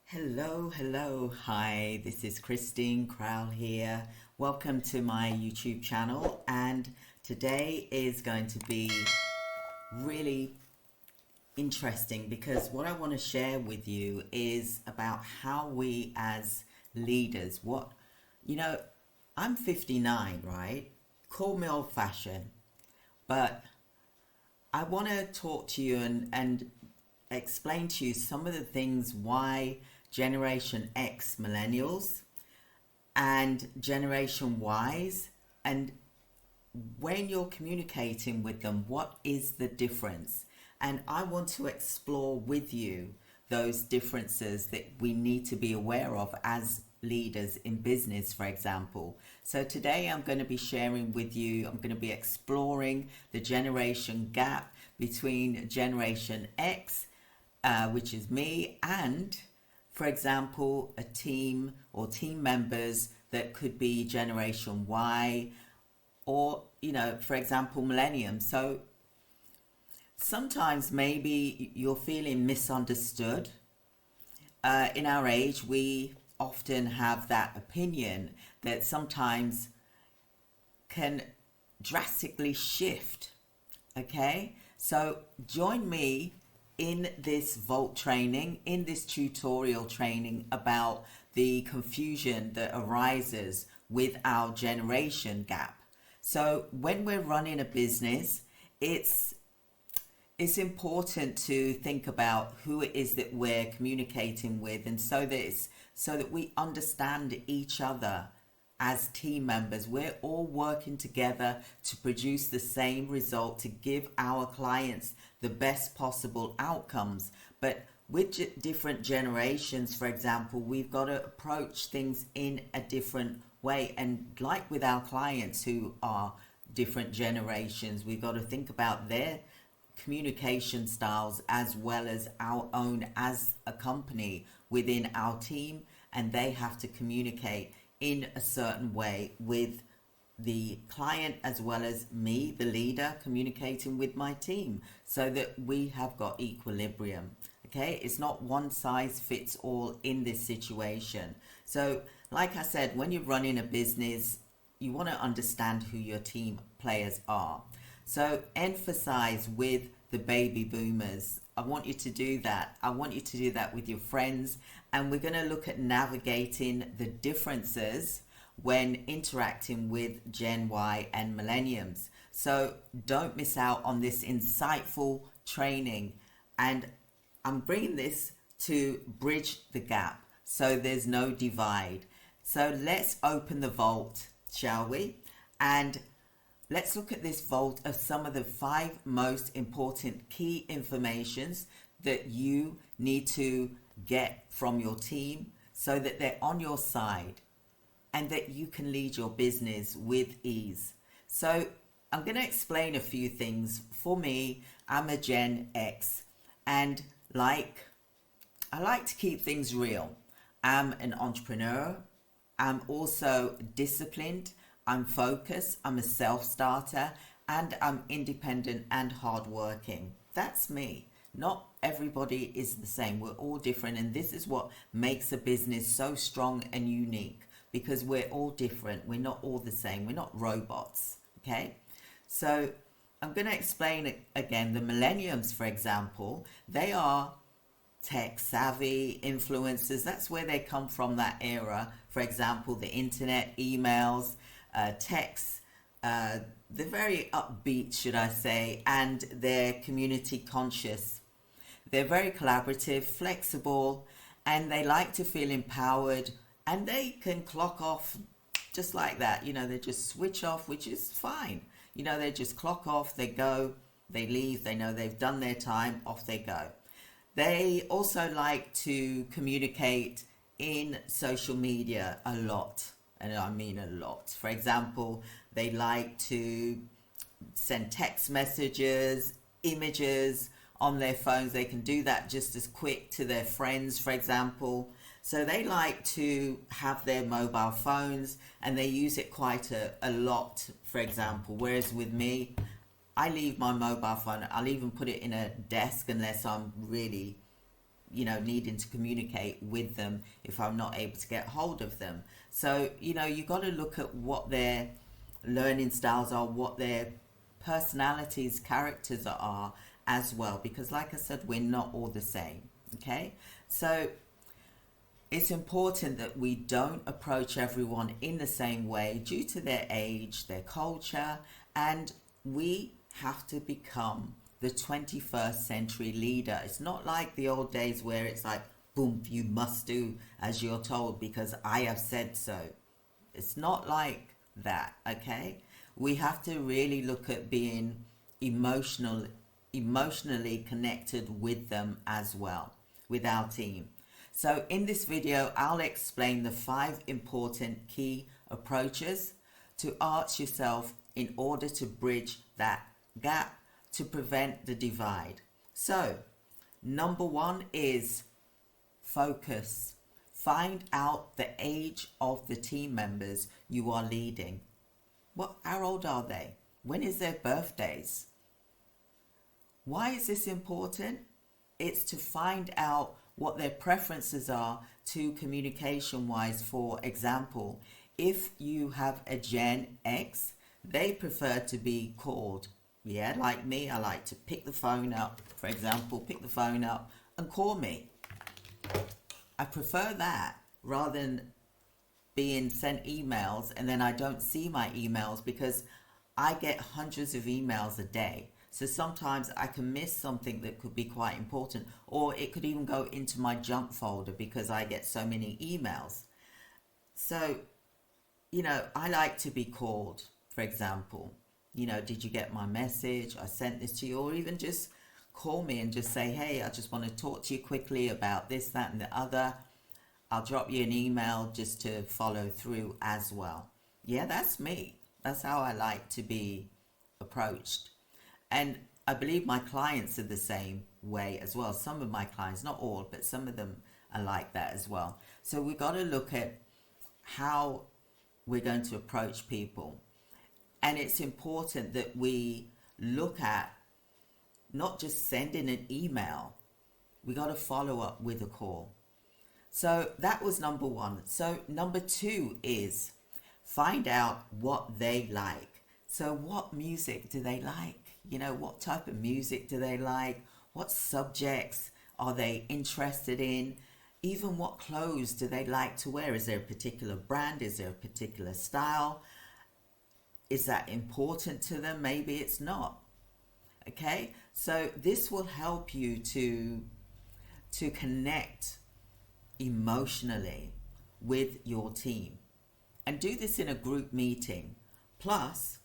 Hello, hi, this is Christine Crowell here. Welcome to my YouTube channel, and today is going to be really interesting because what I want to share with you is about how we as leaders, I'm 59, right? Call me old fashioned, but I want to talk to you and explain to you some of the things why Generation X millennials and Generation Ys, and when you're communicating with them, what is the difference? And I want to explore with you those differences that we need to be aware of as leaders in business, for example. So today I'm going to be sharing with you, I'm going to be exploring the generation gap between Generation X, which is me, and, for example, a team or team members that could be Generation Y or, for example, Millennium. So sometimes maybe you're feeling misunderstood. In our age, we often have that opinion that sometimes can drastically shift. Okay, so join me in this vault training, in this tutorial training about the confusion that arises with our generation gap. So when we're running a business, it's important to think about who it is that we're communicating with, and so that we understand each other as team members. We're all working together to produce the same result, to give our clients the best possible outcomes. But with different generations, for example, we've got to approach things in a different way. And like with our clients who are different generations, we've got to think about their communication styles as well as our own as a company within our team, and they have to communicate in a certain way with the client as well as me, the leader, communicating with my team so that we have got equilibrium. Okay, it's not one size fits all in this situation. So like I said, when you're running a business, you want to understand who your team players are. So emphasize with the baby boomers. I want you to do that. I want you to do that with your friends. And we're going to look at navigating the differences when interacting with Gen Y and Millenniums. So don't miss out on this insightful training. And I'm bringing this to bridge the gap so there's no divide. So let's open the vault, shall we? And let's look at this vault of some of the 5 most important key informations that you need to get from your team so that they're on your side and that you can lead your business with ease. So I'm going to explain a few things. For me, I'm a Gen X, and I like to keep things real. I'm an entrepreneur. I'm also disciplined. I'm focused, I'm a self-starter, and I'm independent and hardworking. That's me. Not everybody is the same. We're all different, and this is what makes a business so strong and unique, because we're all different. We're not all the same. We're not robots, okay? So I'm going to explain it again. The millenniums, for example, they are tech savvy influencers. That's where they come from, that era. For example, the internet, emails, texts, they're very upbeat, should I say, and they're community conscious. They're very collaborative, flexible, and they like to feel empowered, and they can clock off just like that. They just switch off, which is fine. They just clock off, they go, they leave, they know they've done their time, off they go. They also like to communicate in social media a lot. And I mean a lot. For example, they like to send text messages, images on their phones. They can do that just as quick to their friends, for example. So they like to have their mobile phones, and they use it quite a lot, for example. Whereas with me, I leave my mobile phone. I'll even put it in a desk unless I'm really needing to communicate with them if I'm not able to get hold of them. So, you got to look at what their learning styles are, what their personalities, characters are as well, because like I said, we're not all the same. Okay, so it's important that we don't approach everyone in the same way due to their age, their culture, and we have to become the 21st century leader. It's not like the old days where it's like, boom, you must do as you're told because I have said so. It's not like that, okay? We have to really look at being emotionally connected with them as well, with our team. So in this video, I'll explain the 5 important key approaches to ask yourself in order to bridge that gap to prevent the divide. So, number 1 is focus. Find out the age of the team members you are leading. How old are they? When is their birthdays? Why is this important? It's to find out what their preferences are to communication wise. For example, if you have a Gen X, they prefer to be called. Yeah, like me, I like to pick the phone up, for example, pick the phone up and call me. I prefer that rather than being sent emails and then I don't see my emails, because I get hundreds of emails a day. So sometimes I can miss something that could be quite important, or it could even go into my junk folder because I get so many emails. So, I like to be called, for example. Did you get my message? I sent this to you. Or even just call me and just say, hey, I just want to talk to you quickly about this, that, and the other. I'll drop you an email just to follow through as well. Yeah, that's me. That's how I like to be approached. And I believe my clients are the same way as well. Some of my clients, not all, but some of them are like that as well. So we've got to look at how we're going to approach people. And it's important that we look at not just sending an email. We got to follow up with a call. So that was number 1. So number 2 is find out what they like. So what music do they like? What type of music do they like? What subjects are they interested in? Even what clothes do they like to wear? Is there a particular brand? Is there a particular style? Is that important to them? Maybe it's not. Okay, so this will help you to connect emotionally with your team, and do this in a group meeting. Plus,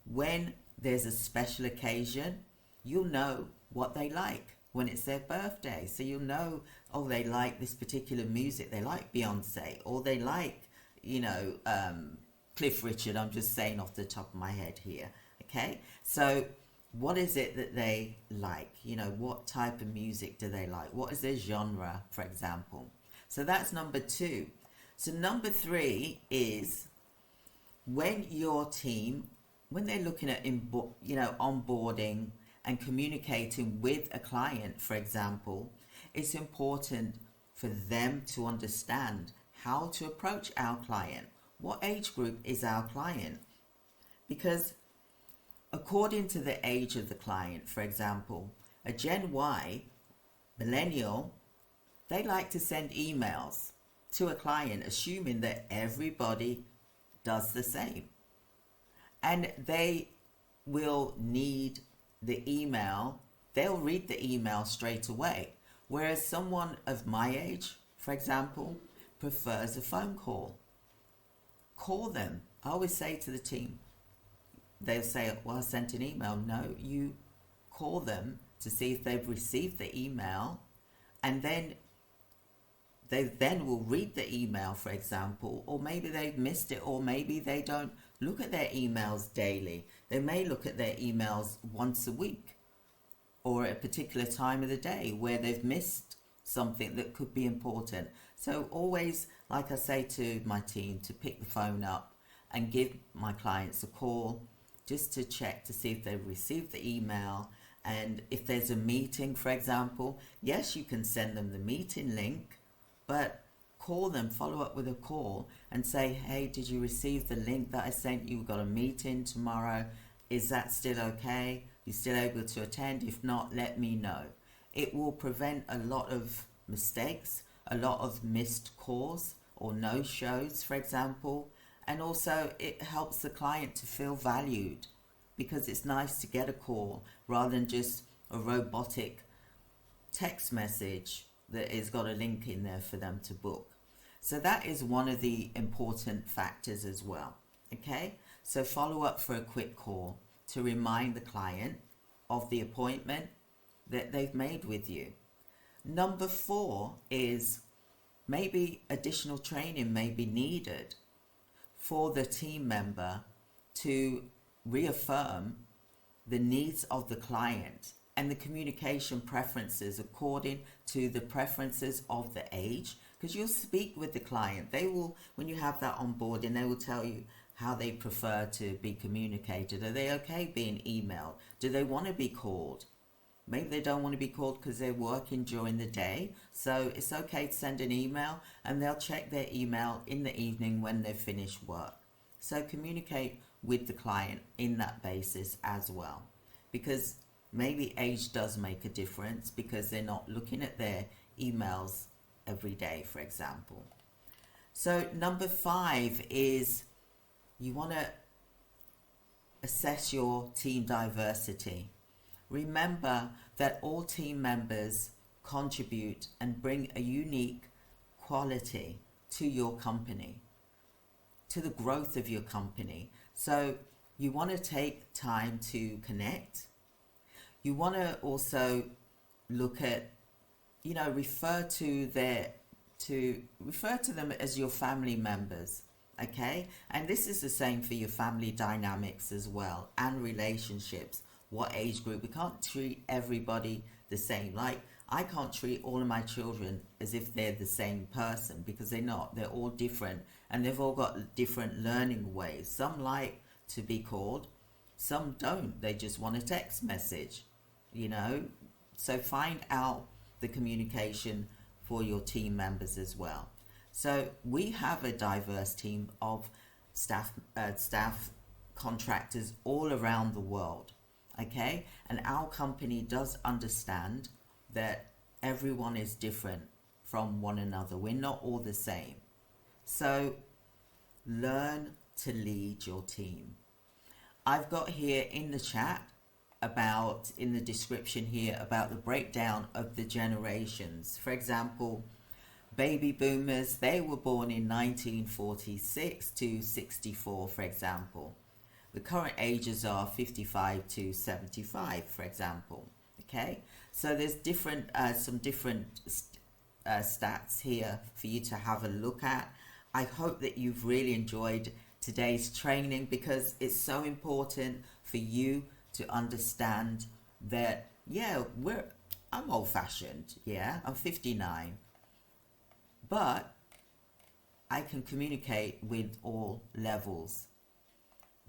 when there's a special occasion, you'll know what they like when it's their birthday. So you'll know, oh, they like this particular music. They like Beyonce, or they like, Cliff Richard. I'm just saying off the top of my head here. Okay, so what is it that they like? What type of music do they like? What is their genre, for example? So that's number 2. So number 3 is when your team, when they're looking at onboarding and communicating with a client, for example, it's important for them to understand how to approach our client. What age group is our client? Because according to the age of the client, for example, a Gen Y, millennial, they like to send emails to a client assuming that everybody does the same. And they will need the email, they'll read the email straight away. Whereas someone of my age, for example, prefers a phone call. Call them. I always say to the team, they'll say, well, I sent an email. No, you call them to see if they've received the email, and then they then will read the email, for example, or maybe they've missed it, or maybe they don't look at their emails daily. They may look at their emails once a week or at a particular time of the day where they've missed something that could be important. So always, like I say to my team, to pick the phone up and give my clients a call just to check to see if they've received the email And if there's a meeting, for example, yes, you can send them the meeting link, but call them, follow up with a call and say, hey, did you receive the link that I sent you? We've got a meeting tomorrow. Is that still okay? You still able to attend? If not, let me know. It will prevent a lot of mistakes, a lot of missed calls or no shows, for example. And also it helps the client to feel valued, because it's nice to get a call rather than just a robotic text message that has got a link in there for them to book. So that is one of the important factors as well. Okay, so follow up for a quick call to remind the client of the appointment that they've made with you. Number 4 is maybe additional training may be needed for the team member to reaffirm the needs of the client and the communication preferences according to the preferences of the age, because you'll speak with the client. They will, when you have that on board, and they will tell you how they prefer to be communicated. Are they okay being emailed? Do they want to be called? Maybe they don't want to be called because they're working during the day, so it's okay to send an email and they'll check their email in the evening when they've finished work. So communicate with the client in that basis as well, because maybe age does make a difference because they're not looking at their emails every day, for example. So number 5 is you want to assess your team diversity. Remember that all team members contribute and bring a unique quality to your company, to the growth of your company. So you want to take time to connect. You want to also look at, refer to them as your family members. Okay, and this is the same for your family dynamics as well, and relationships. What age group? We can't treat everybody the same. Like, I can't treat all of my children as if they're the same person, because they're not. They're all different, and they've all got different learning ways. Some like to be called, some don't. They just want a text message, So find out the communication for your team members as well. So we have a diverse team of staff contractors all around the world. Okay, and our company does understand that everyone is different from one another. We're not all the same. So learn to lead your team. I've got here in the chat in the description here about the breakdown of the generations. For example, baby boomers, they were born in 1946 to 64, for example. The current ages are 55 to 75, for example. Okay, so there's some different stats here for you to have a look at. I hope that you've really enjoyed today's training, because it's so important for you to understand that, I'm old-fashioned, I'm 59, but I can communicate with all levels.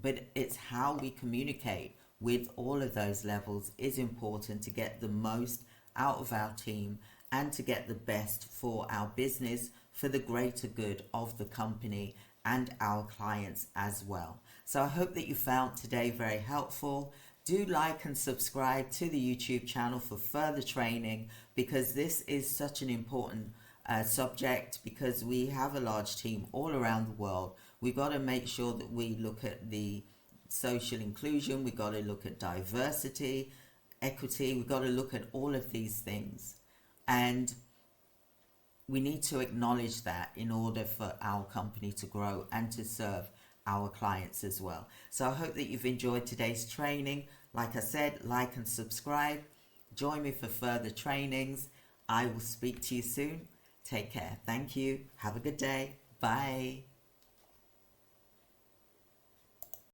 But it's how we communicate with all of those levels is important to get the most out of our team and to get the best for our business, for the greater good of the company and our clients as well. So I hope that you found today very helpful. Do like and subscribe to the YouTube channel for further training, because this is such an important subject, because we have a large team all around the world. We've got to make sure that we look at the social inclusion. We've got to look at diversity, equity. We've got to look at all of these things. And we need to acknowledge that in order for our company to grow and to serve our clients as well. So I hope that you've enjoyed today's training. Like I said, like and subscribe. Join me for further trainings. I will speak to you soon. Take care. Thank you. Have a good day. Bye.